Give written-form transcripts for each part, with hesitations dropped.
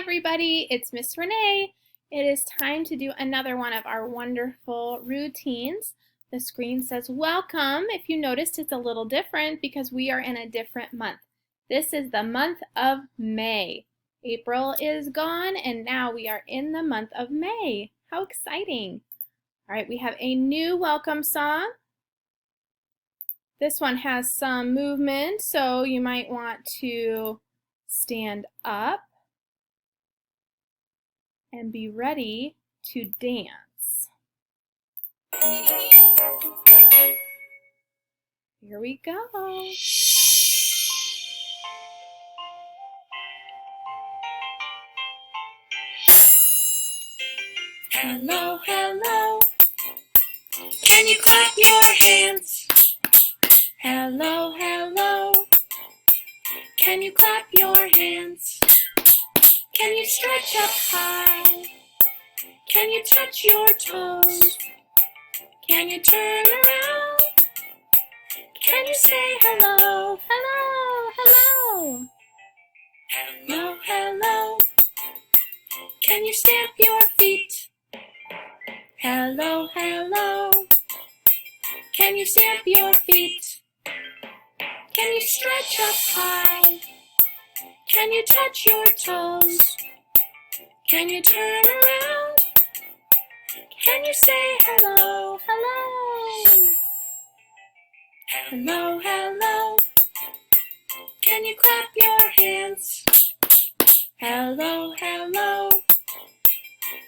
everybody, it's Miss Renee. It is time to do another one of our wonderful routines. The screen says welcome. If you noticed, it's a little different because we are in a different month. This is the month of May. April is gone and now we are in the month of May. How exciting. All right, we have a new welcome song. This one has some movement, so you might want to stand up and be ready to dance. Here we go. Hello, hello. Can you clap your hands? Hello, hello. Can you clap your hands? Can you stretch up high? Can you touch your toes? Can you turn around? Can you say hello? Hello, hello. Hello, hello. Can you stamp your feet? Hello, hello. Can you stamp your feet? Can you stretch up high? Can you touch your toes? Can you turn around? Can you say hello? Hello. Hello, hello. Can you clap your hands? Hello, hello.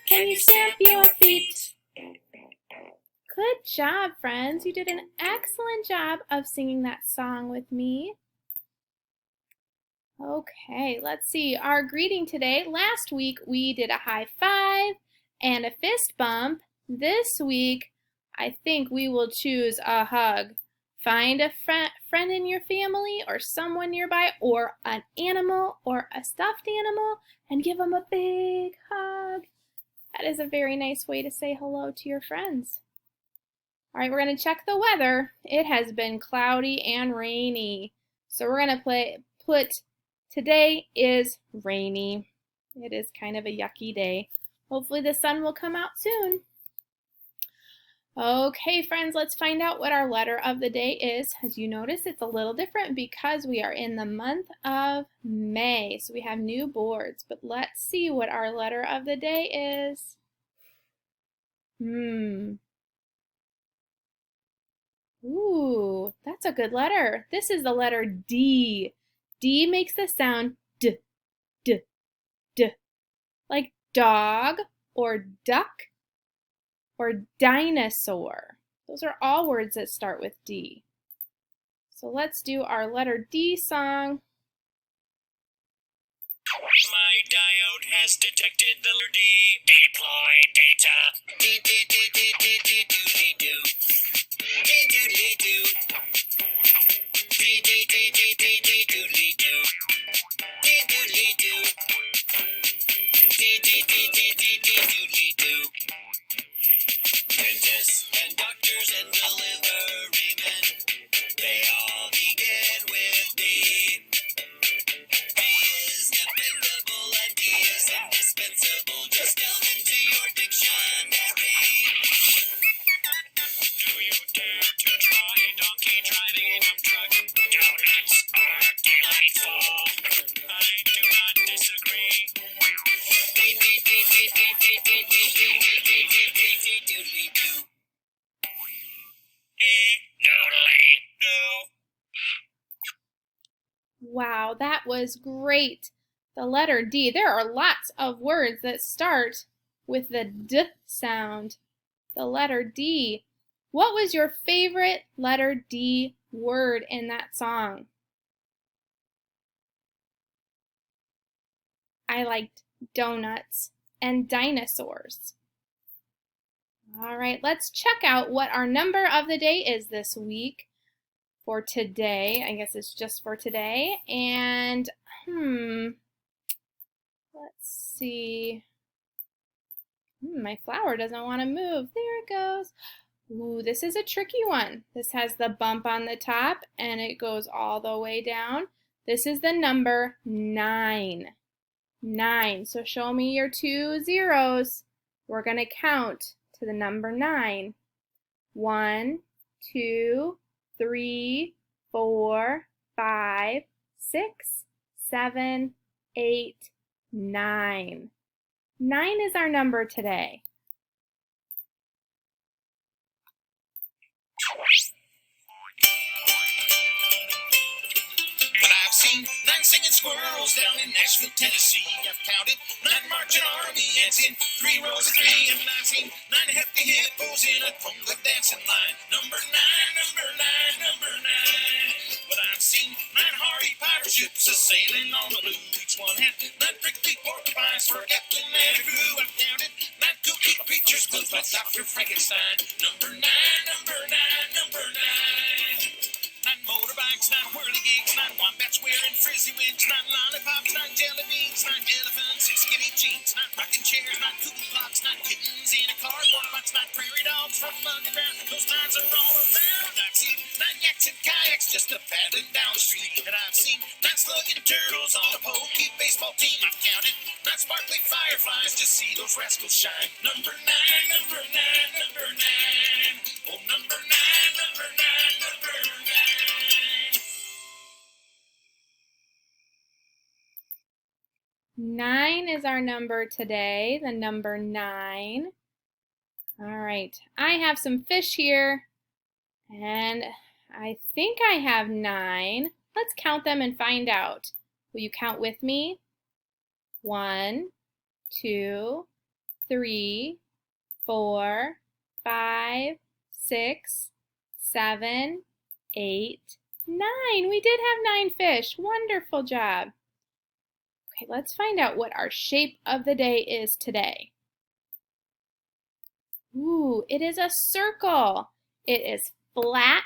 Can you stamp your feet? Good job, friends. You did an excellent job of singing that song with me. Okay, let's see. Our greeting today. Last week we did a high five and a fist bump. This week I think we will choose a hug. Find a friend in your family or someone nearby or an animal or a stuffed animal and give them a big hug. That is a very nice way to say hello to your friends. All right, we're going to check the weather. It has been cloudy and rainy. So we're going to put today is rainy. It is kind of a yucky day. Hopefully the sun will come out soon. Okay, friends, let's find out what our letter of the day is. As you notice, it's a little different because we are in the month of May. So we have new boards, but let's see what our letter of the day is. Ooh, that's a good letter. This is the letter D. D makes the sound D, D, D, like dog or duck or dinosaur. Those are all words that start with D. So let's do our letter D song. My diode has detected the letter D. Deploy data. D D D D D D doodly doo. D doodly doo. D D D D D D doodly doo. D doodly doo. D D D D D D doodly doo. Dentists and doctors and delivery men, they all begin with D. D is dependable and D is indispensable. Just delve into your dictionary. Do you dare to try donkey driving a dump truck? Donuts are delightful. I do not disagree. Wow, that was great. The letter D. There are lots of words that start with the D sound. The letter D. What was your favorite letter D word in that song? I liked donuts and dinosaurs. All right, let's check out what our number of the day is this week. For today, I guess it's just for today. And let's see. My flower doesn't want to move. There it goes. Ooh, this is a tricky one. This has the bump on the top and it goes all the way down. This is the number 9. 9. So show me your 2 zeros. We're going to count to the number 9. 1, 2, 3, 4, 5, 6, 7, 8, 9. 9 is our number today. But I've seen 9 singing squirrels down in Nashville, Tennessee. I've counted 9 marching army ants in 3 rows of 3. And I've seen 9 hefty hippos in a conga dancing line. Number 9, number 9, number 9. But I've seen 9 hardy pirate ships a-sailing on the blue. Each one had 9 prickly porcupines for captain and a crew. I've counted 9 kooky creatures built by Dr. Frankenstein. Number 9, number 9, number 9. 9 motorbikes, 9 whirligigs, 9 wombats wearing frizzy wigs, 9 lollipops, 9 jelly beans, 9 elephants in skinny jeans, 9 rocking chairs, 9 cuckoo clocks, 9 kittens in a cardboard box, 9 prairie dogs from underground. Those 9s are all around. I've seen 9 yaks and kayaks just a paddling down the street, and I've seen 9 slugging turtles on a pokey baseball team. I've counted 9 sparkly fireflies to see those rascals shine. Number 9, number 9, number 9. Oh, number 9, number 9, number 9. 9 is our number today, the number 9. All right, I have some fish here, and I think I have 9. Let's count them and find out. Will you count with me? 1, 2, 3, 4, 5, 6, 7, 8, 9. We did have 9 fish. Wonderful job. Okay, let's find out what our shape of the day is today. Ooh, it is a circle. It is flat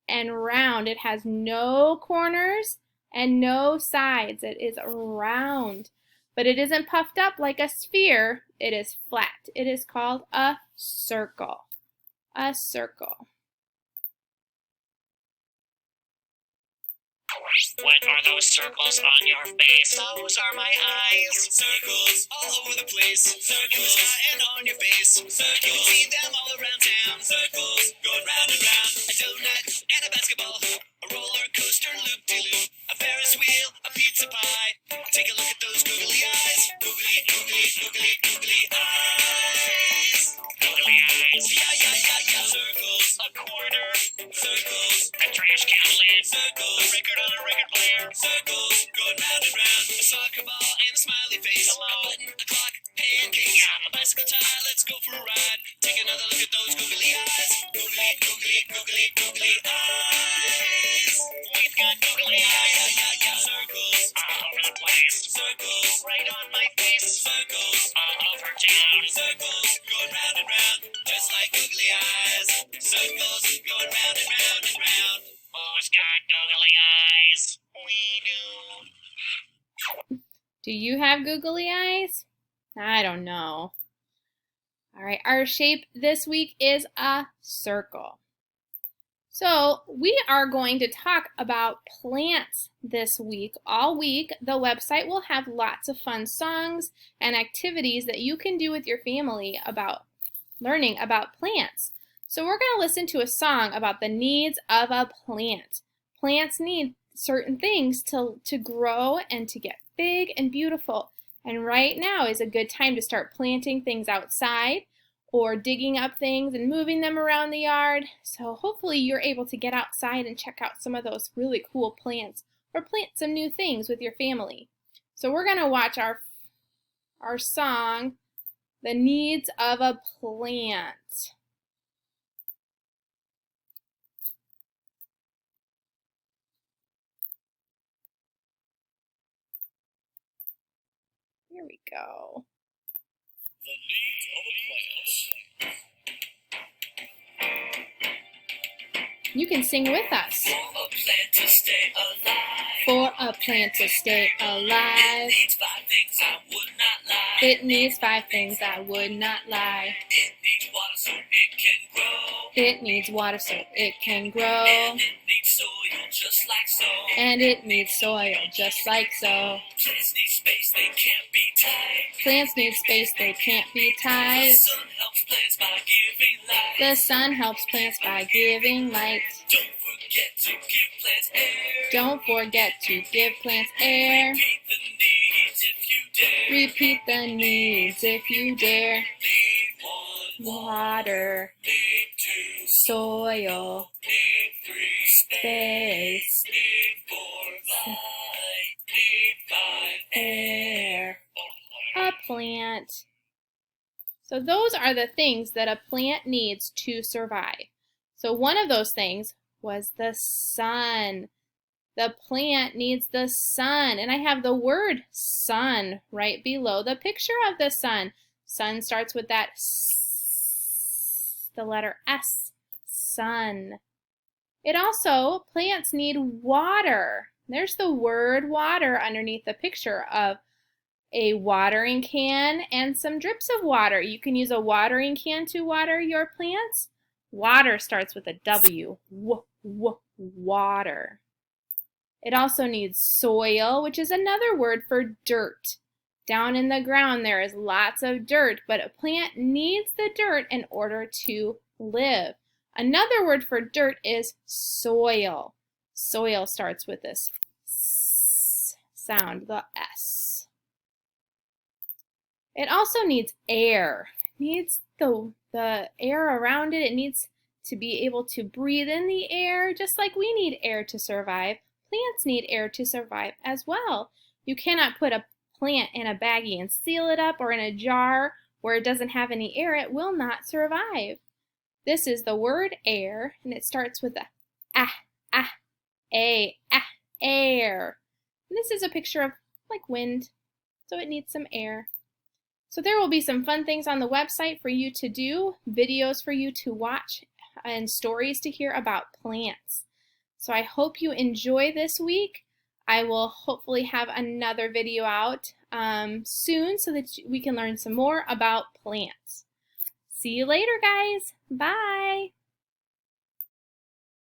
and round. It has no corners and no sides. It is round, but it isn't puffed up like a sphere. It is flat. It is called a circle. A circle. What are those circles on your face? Those are my eyes. Circles all over the place. Circles and on your face. Circles, you can see them all around town. Circles going round and round. A donut and a basketball. A roller coaster loop-de-loop. A Ferris wheel, a pizza pie. Take a look at those googly eyes. Googly, googly, googly, googly eyes. Googly eyes. Yeah, yeah, yeah, yeah. Circles. A quarter. Circles. A trash can lid. Circles. A record on a record player. Circles. Going round and round. A soccer ball and a smiley face. Hello. A button, a clock, pancakes. A bicycle tire. Let's go for a ride. Take another look at those googly eyes. Googly, googly, googly, googly eyes. We've got googly eyes. Yeah, yeah, yeah. Circles. All over the place. Circles. Right on my face. Circles. All over town. Circles. Going round and round. Just like googly eyes. Circles. Going round and round and round. Who's got googly eyes? We do. Do you have googly eyes? I don't know. All right, our shape this week is a circle. So we are going to talk about plants this week. All week, the website will have lots of fun songs and activities that you can do with your family about learning about plants. So we're going to listen to a song about the needs of a plant. Plants need certain things to grow and to get big and beautiful. And right now is a good time to start planting things outside or digging up things and moving them around the yard. So hopefully you're able to get outside and check out some of those really cool plants or plant some new things with your family. So we're going to watch our song, The Needs of a Plant. Here we go. The needs of a plant. You can sing with us. For a plant to stay alive. For a plant to stay alive. It needs 5 things I would not lie. It needs 5 things, I would not lie. It needs water so it can grow. It needs water so it can grow. And it needs soil just like so. And it needs soil just like so. Plants need space, they can't be tied. Plants need space, they can't be tied. The sun helps plants by giving light. The sun helps plants by giving light. Don't forget to give plants air. Don't forget to give plants air. Repeat the needs if you dare. Repeat the needs if you dare. Need 1, Water, need 2, soil, need 3, space, need 4, light, need 5, air. A plant. So those are the things that a plant needs to survive. So one of those things was the sun. The plant needs the sun. And I have the word sun right below the picture of the sun. Sun starts with that S, the letter S, sun. It also, plants need water. There's the word water underneath the picture of a watering can and some drips of water. You can use a watering can to water your plants. Water starts with a W, water. It also needs soil, which is another word for dirt. Down in the ground there is lots of dirt, but a plant needs the dirt in order to live. Another word for dirt is soil. Soil starts with this S sound, the S. It also needs air. It needs the air around it. It needs to be able to breathe in the air, just like we need air to survive. Plants need air to survive as well. You cannot put a plant in a baggie and seal it up, or in a jar where it doesn't have any air. It will not survive. This is the word air, and it starts with a air. And this is a picture of like wind, so it needs some air. So there will be some fun things on the website for you to do, videos for you to watch, and stories to hear about plants. So I hope you enjoy this week. I will hopefully have another video out soon so that we can learn some more about plants. See you later, guys. Bye.